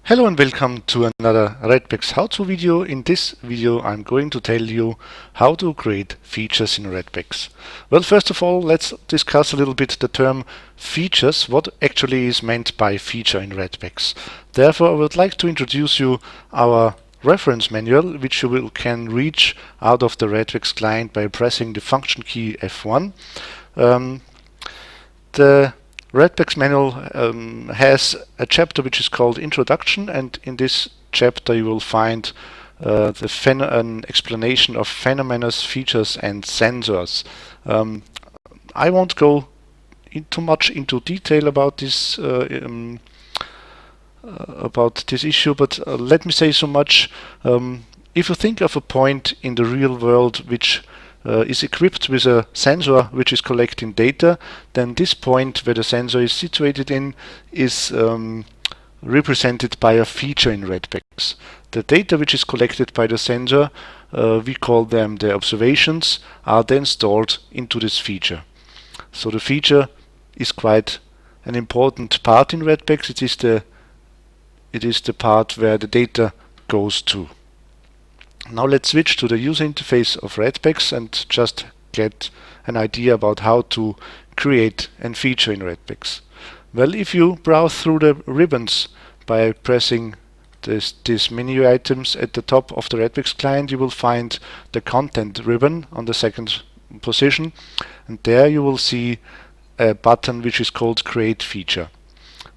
Hello and welcome to another Redbex how-to video. In this video I'm going to tell you how to create features in Redbex. Well, first of all, let's discuss a little bit the term features, what actually is meant by feature in Redbex. Therefore, I would like to introduce you our reference manual, which you can reach out of the Redbex client by pressing the function key F1. The Redbex manual has a chapter which is called Introduction, and in this chapter you will find an explanation of phenomena, features and sensors. I won't go too much into detail about this issue, but let me say so much. If you think of a point in the real world which is equipped with a sensor which is collecting data, then this point where the sensor is situated in is represented by a feature in Redbex. The data which is collected by the sensor, we call them the observations, are then stored into this feature. So the feature is quite an important part in Redbex. It is the part where the data goes to. Now let's switch to the user interface of Redbex and just get an idea about how to create a feature in Redbex. Well, if you browse through the ribbons by pressing these menu items at the top of the Redbex client, you will find the content ribbon on the second position, and there you will see a button which is called create feature.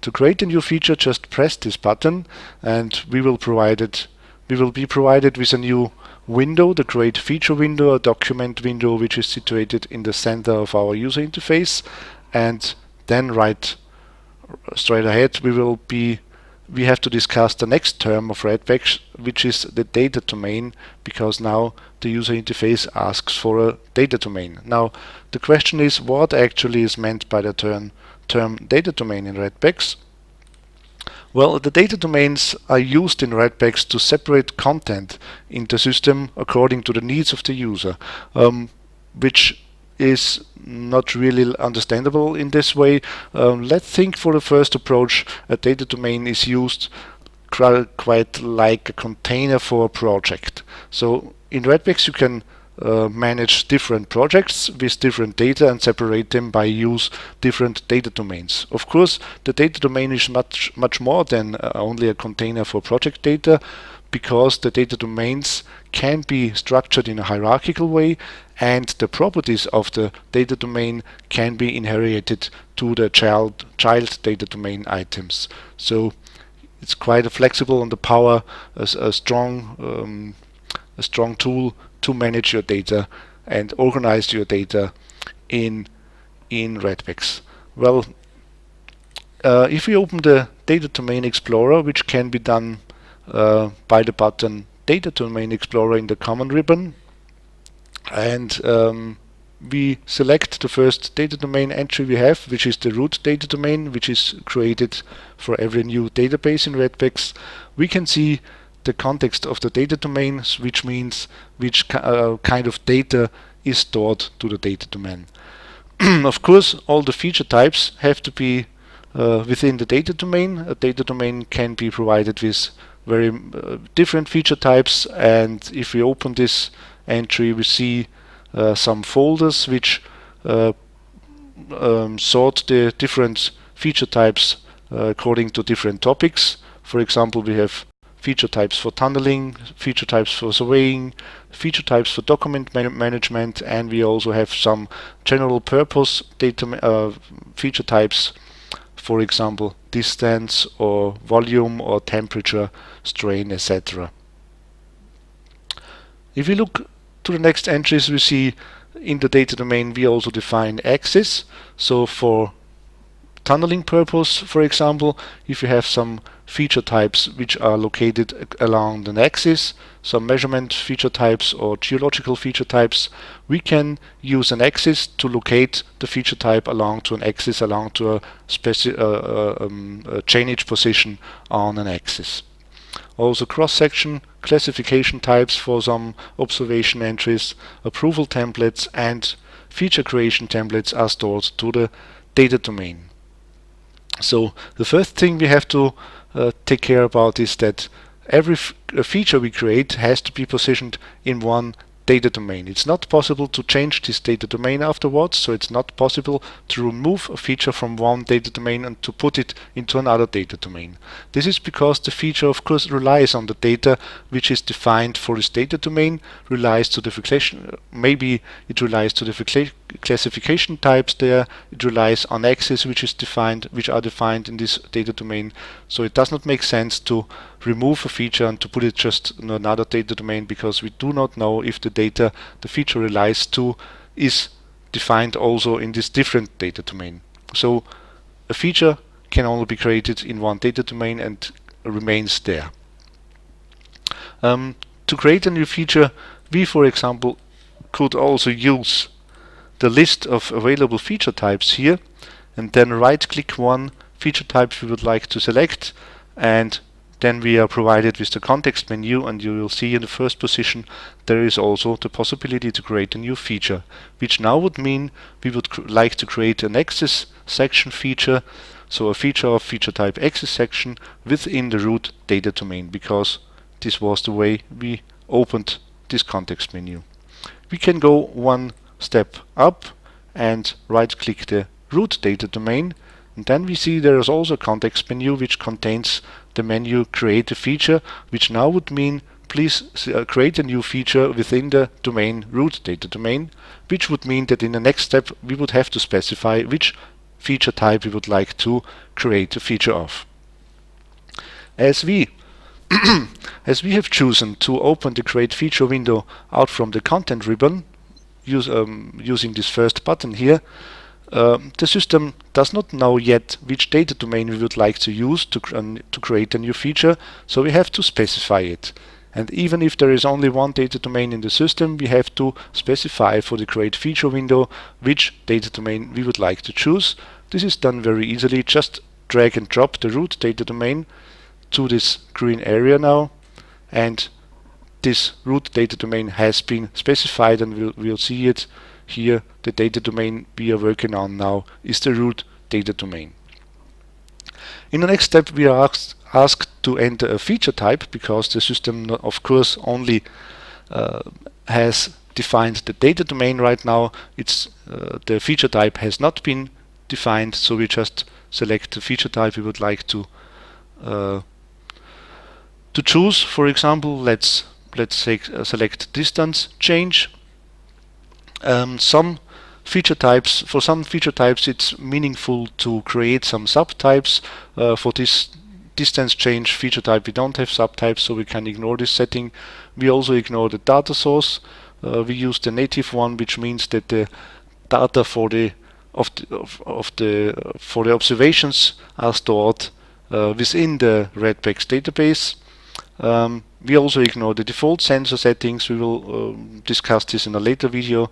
To create a new feature, just press this button and we will be provided with a new window, the create feature window, a document window which is situated in the center of our user interface, and then right straight ahead we have to discuss the next term of Redbex, which is the data domain, because now the user interface asks for a data domain. Now the question is, what actually is meant by the term data domain in Redbex? Well, the data domains are used in Redbex to separate content in the system according to the needs of the user, which is not really understandable in this way. Let's think for the first approach, a data domain is used quite like a container for a project. So in Redbex you can manage different projects with different data and separate them by use different data domains. Of course, the data domain is much more than only a container for project data, because the data domains can be structured in a hierarchical way, and the properties of the data domain can be inherited to the child data domain items. So it's quite flexible on the power, a strong tool to manage your data and organize your data in Redbex. Well, if we open the Data Domain Explorer, which can be done by the button Data Domain Explorer in the common ribbon, and we select the first data domain entry we have, which is the root data domain, which is created for every new database in Redbex, we can see the context of the data domains, which means which kind of data is stored to the data domain. Of course, all the feature types have to be within the data domain. A data domain can be provided with very different feature types, and if we open this entry we see some folders which sort the different feature types according to different topics. For example, we have feature types for tunneling, feature types for surveying, feature types for document management, and we also have some general purpose data feature types, for example distance or volume or temperature, strain, etc. If we look to the next entries, we see in the data domain we also define axis. So for tunneling purpose, for example, if you have some feature types which are located along an axis, some measurement feature types or geological feature types, we can use an axis to locate the feature type along to an axis, along to a chainage position on an axis. Also cross-section classification types for some observation entries, approval templates and feature creation templates are stored to the data domain. So the first thing we have to take care about is that every feature we create has to be positioned in one data domain. It's not possible to change this data domain afterwards, so it's not possible to remove a feature from one data domain and to put it into another data domain. This is because the feature of course relies on the data which is defined for this data domain, relies to the maybe it relies to the classification types there, it relies on access which are defined in this data domain, so it does not make sense to remove a feature and to put it just in another data domain, because we do not know if the data the feature relies to is defined also in this different data domain. So a feature can only be created in one data domain and remains there. To create a new feature, we for example could also use the list of available feature types here and then right click one feature type we would like to select, and then we are provided with the context menu, and you will see in the first position there is also the possibility to create a new feature, which now would mean we would like to create an access section feature, so a feature of feature type access section within the root data domain, because this was the way we opened this context menu. We can go one step up and right click the root data domain, and then we see there is also a context menu which contains the menu create a feature, which now would mean please create a new feature within the domain root data domain, which would mean that in the next step we would have to specify which feature type we would like to create a feature of. As we have chosen to open the create feature window out from the content ribbon using this first button here, the system does not know yet which data domain we would like to use to create a new feature, so we have to specify it. And even if there is only one data domain in the system, we have to specify for the create feature window which data domain we would like to choose. This is done very easily. Just drag and drop the root data domain to this green area now, and this root data domain has been specified, and we'll see it here. The data domain we are working on now is the root data domain. In the next step we are asked to enter a feature type, because the system of course only has defined the data domain right now. The feature type has not been defined, so we just select the feature type we would like to choose. For example, let's select distance change. For some feature types it's meaningful to create some subtypes. For this distance change feature type we don't have subtypes, so we can ignore this setting. We also ignore the data source. We use the native one, which means that the data for the observations are stored within the Redbex database. We also ignore the default sensor settings. We will discuss this in a later video.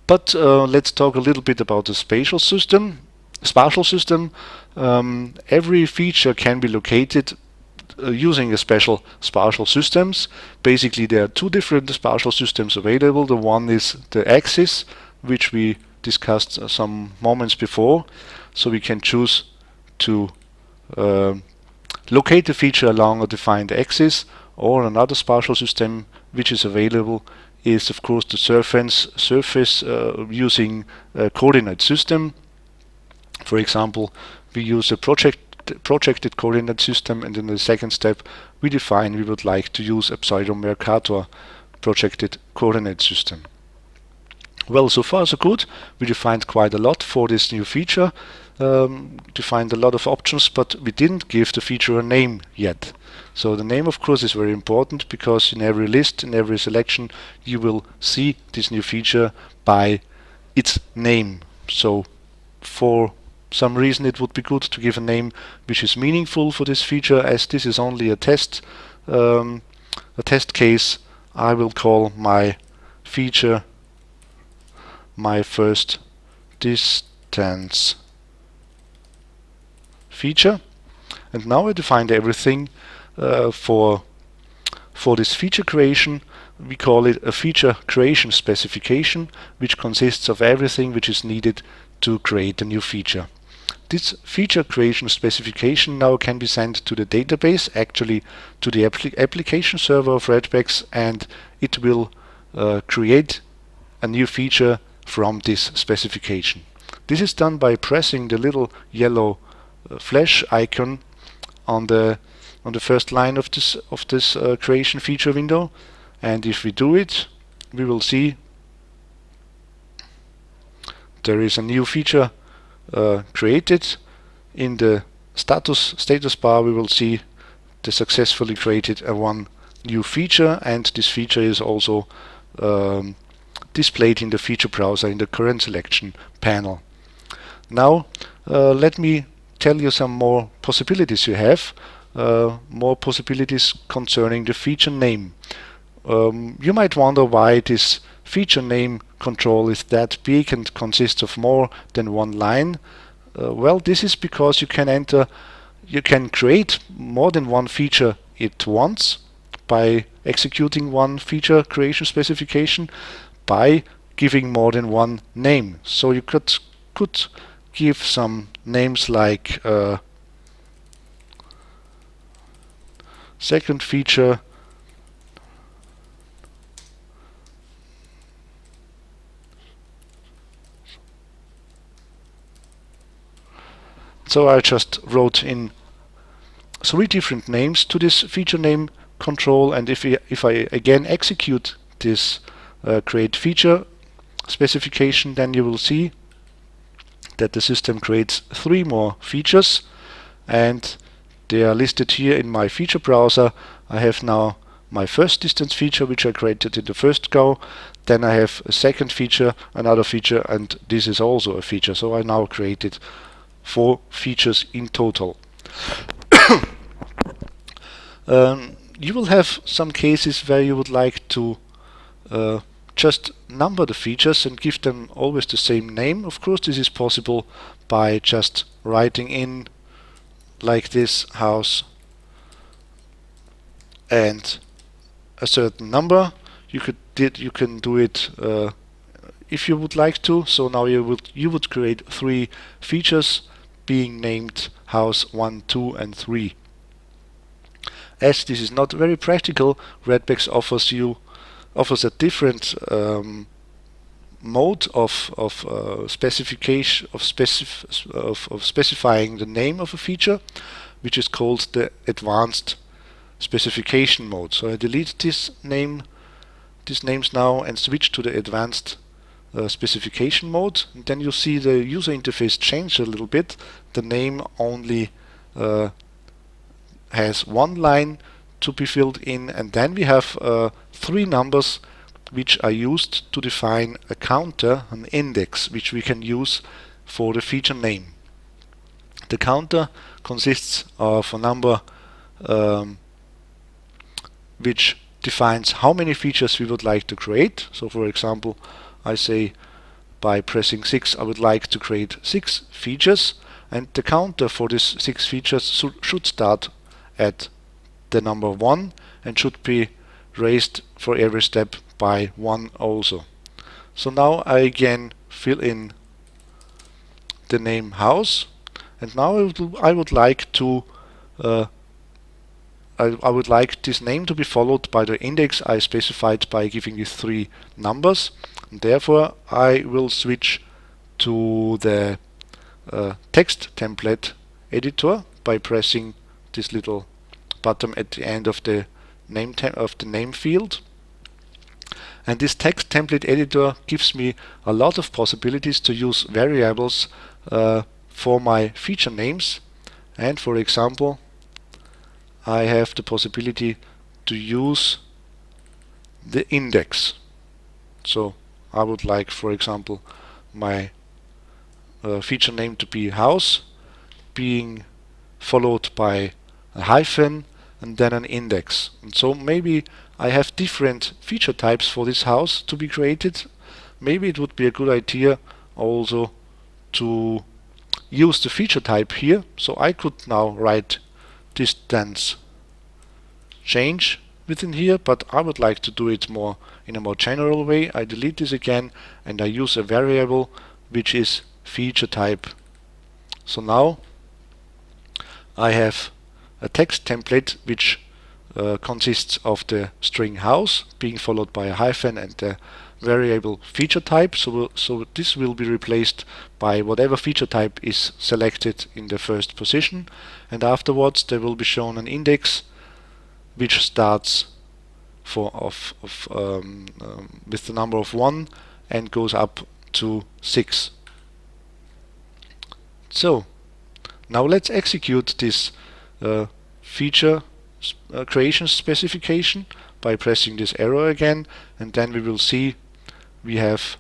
But let's talk a little bit about the spatial system. Every feature can be located using a special spatial systems. Basically, there are two different spatial systems available. The one is the axis, which we discussed some moments before. So we can choose to locate the feature along a defined axis, or another spatial system which is available is of course the surface using a coordinate system. For example, we use a projected coordinate system, and in the second step we define we would like to use a Pseudo-Mercator projected coordinate system. Well, so far so good. We defined quite a lot for this new feature, defined a lot of options, but we didn't give the feature a name yet. So the name of course is very important, because in every list, in every selection, you will see this new feature by its name. So for some reason it would be good to give a name which is meaningful for this feature. As this is only a test case, I will call my feature my first distance feature. And now I defined everything for this feature creation. We call it a feature creation specification, which consists of everything which is needed to create a new feature. This feature creation specification now can be sent to the database, actually to the application server of Redbex, and it will create a new feature from this specification. This is done by pressing the little yellow flash icon on the first line of this creation feature window, and if we do it, we will see there is a new feature created. In the status bar we will see the successfully created one new feature, and this feature is also displayed in the feature browser in the current selection panel. Now let me tell you some more possibilities you have, more possibilities concerning the feature name. You might wonder why this feature name control is that big and consists of more than one line. Well, this is because you can create more than one feature at once by executing one feature creation specification by giving more than one name. So you could give some names like second feature, so I just wrote in 3 different names to this feature name control, and if I again execute this create feature specification, then you will see that the system creates 3 more features, and they are listed here in my feature browser. I have now my first distance feature, which I created in the first go. Then I have a second feature, another feature, and this is also a feature. So I now created 4 features in total. You will have some cases where you would like to just number the features and give them always the same name. Of course, this is possible by just writing in like this house and a certain number. You can do it if you would like to. So now you would create 3 features being named house 1, 2 and 3. As this is not very practical, Redbex offers a different mode of specifying the name of a feature, which is called the advanced specification mode. So I delete these names now and switch to the advanced specification mode, and then you see the user interface change a little bit. The name only has 1 line to be filled in, and then we have 3 numbers which are used to define a counter, an index, which we can use for the feature name. The counter consists of a number which defines how many features we would like to create. So for example, I say by pressing 6 I would like to create 6 features, and the counter for these 6 features should start at the number 1 and should be raised for every step by 1 also. So now I again fill in the name house, and now I would like to I would like this name to be followed by the index I specified by giving these 3 numbers. And therefore I will switch to the text template editor by pressing this little button at the end of the name field. And this text template editor gives me a lot of possibilities to use variables for my feature names. And for example, I have the possibility to use the index. So I would like, for example, my feature name to be house, being followed by a hyphen and then an index. And so maybe I have different feature types for this house to be created. Maybe it would be a good idea also to use the feature type here. So I could now write distance change within here, but I would like to do it more in a more general way. I delete this again and I use a variable which is feature type So now I have a text template which consists of the string house being followed by a hyphen and the variable feature type. So this will be replaced by whatever feature type is selected in the first position, and afterwards there will be shown an index which starts with the number of 1 and goes up to 6. So now let's execute this feature creation specification by pressing this arrow again, and then we will see we have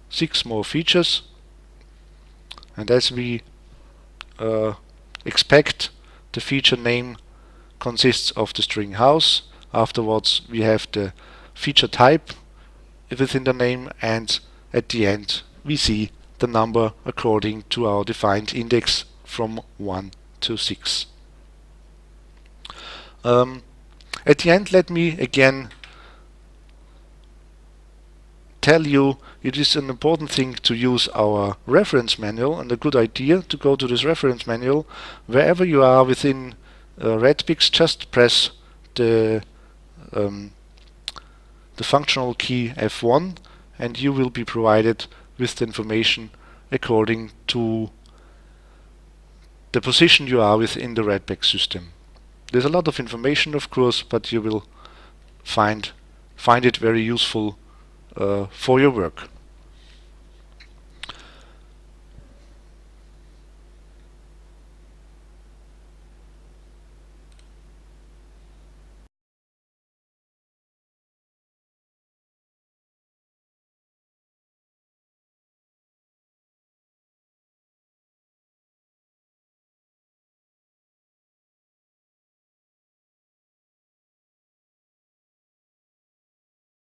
6 more features, and as we expect, the feature name consists of the string house. Afterwards we have the feature type within the name, and at the end we see the number according to our defined index from 1 to 6. At the end, let me again tell you it is an important thing to use our reference manual, and a good idea to go to this reference manual. Wherever you are within Redbex, just press the functional key F1 and you will be provided with the information according to the position you are within the Redbex system. There's a lot of information, of course, but you will find it very useful for your work.